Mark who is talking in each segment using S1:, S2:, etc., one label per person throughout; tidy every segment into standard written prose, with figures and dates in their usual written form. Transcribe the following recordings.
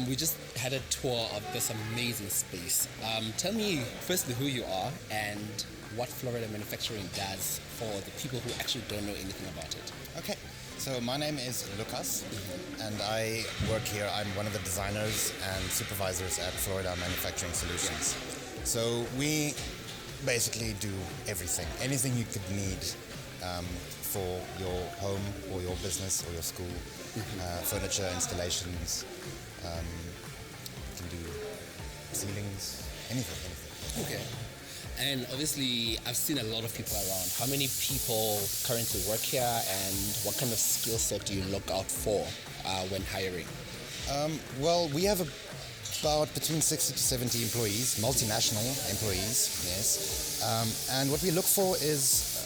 S1: We just had a tour of this amazing space. Tell me firstly who you are and what Florida Manufacturing does for the people who actually don't know anything about it.
S2: Okay, so my name is Lucas, and I work here. I'm one of the designers and supervisors at Florida Manufacturing Solutions. So we basically do everything, anything you could need for your home or your business or your school, furniture installations. You can do ceilings, anything.
S1: Okay. And obviously, I've seen a lot of people around. How many people currently work here, and what kind of skill set do you look out for when hiring?
S2: Well, we have about between 60 to 70 employees, multinational employees, yes. And what we look for is,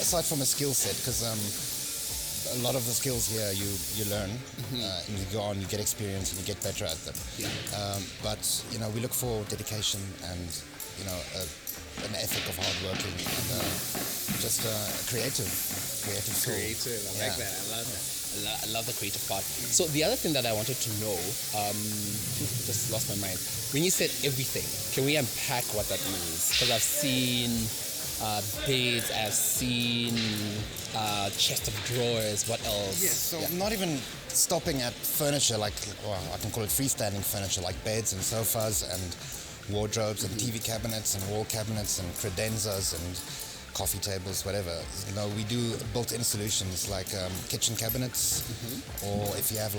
S2: aside from a skill set, because a lot of the skills here you learn, and you go on, you get experience, and you get better at them.
S1: Yeah.
S2: But we look for dedication and an ethic of hard working and just creative soul.
S1: Creative, I like that. I love that. I love the creative part. So the other thing that I wanted to know, just lost my mind. When you said everything, can we unpack what that means? Because I've seen beds, I've seen chest of drawers. What else?
S2: Yes, so not even stopping at furniture I can call it freestanding furniture, like beds and sofas and wardrobes and TV cabinets and wall cabinets and credenzas and coffee tables, whatever. We do built-in solutions like kitchen cabinets, or if you have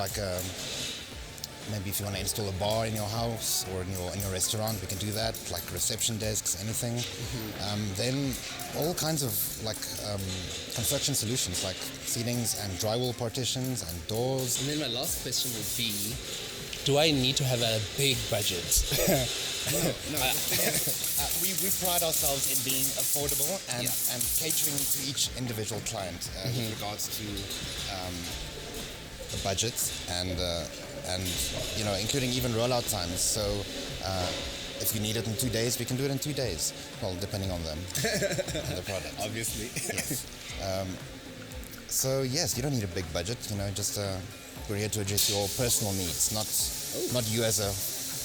S2: maybe if you want to install a bar in your house or in your restaurant, we can do that, like reception desks, anything. Then all kinds of construction solutions like ceilings and drywall partitions and doors.
S1: And then my last question would be, do I need to have a big budget?
S2: No. We pride ourselves in being affordable and catering to each individual client with regards to the budgets and including even rollout times. So if you need it in 2 days, we can do it in 2 days. Well, depending on them, on the product.
S1: Obviously.
S2: Yes. So yes, you don't need a big budget. Just we're here to address your personal needs, not you as a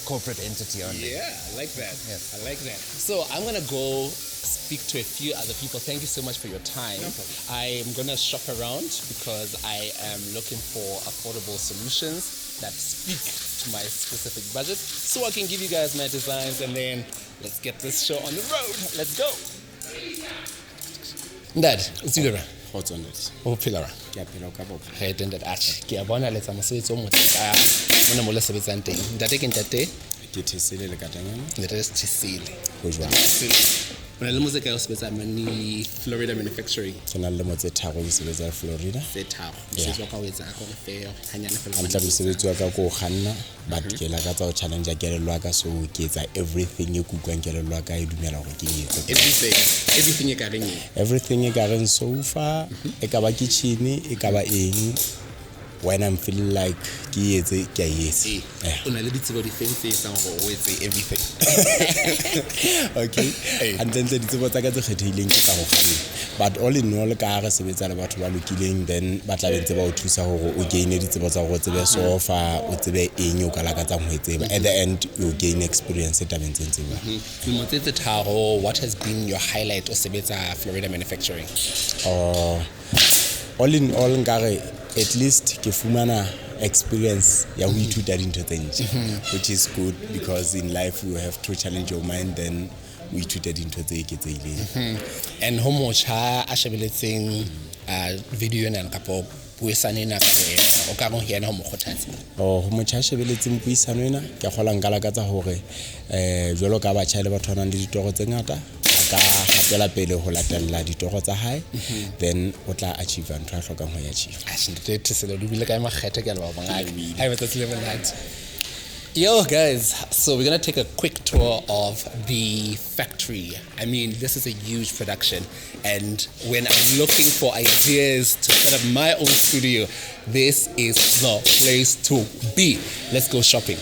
S2: corporate entity only.
S1: Yeah, I like that.
S2: Yes.
S1: I like that. So I'm going to go speak to a few other people. Thank you so much for your time.
S2: No problem.
S1: I am going to shop around because I am looking for affordable solutions that speak to my specific budget so I can give you guys my designs, and then let's get this show on the road. Let's go. Dad, it's you there.
S3: What's on it?
S1: O phela ra.
S3: Ke a phela o ka bo.
S1: Ge tende atche. Ke a bona letsa mosebetsi o motle ka mona mo le sebetsang teng. Ntate ke ntate.
S3: Ke thesele le katanyana.
S1: Ntate se tsile.
S3: Go jwa.
S1: Ona le mose ka o sebetsa mani Florida Manufacturing.
S3: Ke na le motse tharo ke sebetsa Florida.
S1: Se tharo. Mosebetsi wa ka o etsa ka gore feo hanyane fela.
S3: Antla mosebetsi wa ka go ganna, but ke la ka tsa o challenge ke le lwa ka, so ke etsa everything e kukwang ke le lwa ka e dumela gore ke etse.
S1: Everything e ka reng.
S3: Everything e ka reng sofa, e ka ba kitchen, e ka ba eng. When I'm feeling like ke etse ke a etse.
S1: Ona le ditsebo di fence tsa go o etse everything.
S3: Okay. And then the ditsebo tsa ka tse kgethileng ke tsa go ganna. But all in all ka re sebetsa le batho ba lokileng, then ba tla bentse ba o thusa gore o gain ditsebo tsa go tsebe sofa, o tsebe eng o ka la ka tsa go etseba. At the end you gain experience ta bentseng ba.
S1: Motse tharo, what has been your highlight o sebetsa Florida Manufacturing?
S3: All in all nkare at least ke fumana experience ya ho ithuta dintho tse ntjha, which is good because in life you have to challenge your mind, then we ithuta dintho tse eketsehileng.
S1: And ho motjha a shebeletseng video ena kapo puisane na ka o ka go hiana ho mo kgothatsa.
S3: Ho motjha a shebeletseng puisano ena ke gola ngala ka tsa hore jwalo ka batjha le batho nang le ditoro tse ngata ka hatela pele ho latella ditoro tsa hae, then o tla achieve ntho a hlokang ho ya achieve.
S1: Yo guys, so we're gonna take a quick tour of the factory. I mean, this is a huge production, and when I'm looking for ideas to set up my own studio, this is the place to be. Let's go shopping.